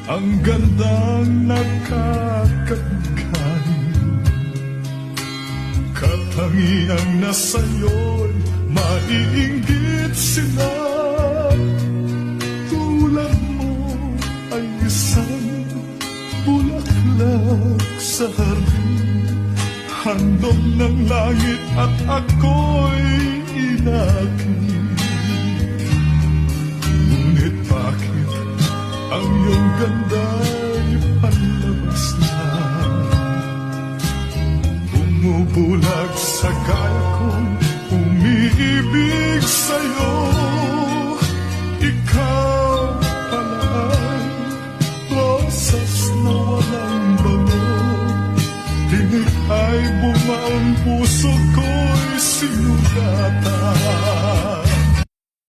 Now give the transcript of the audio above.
ang gandang nakakagkani. Katangiang na sa'yo'y maiinggit sila. Tulad mo ay isang bulaklak sa hardin, handog ng langit at ako'y inakit. Ngunit bakit ang iyong ganda'y panlabas na? Bumubulag sa kaya kong umiibig sa'yo.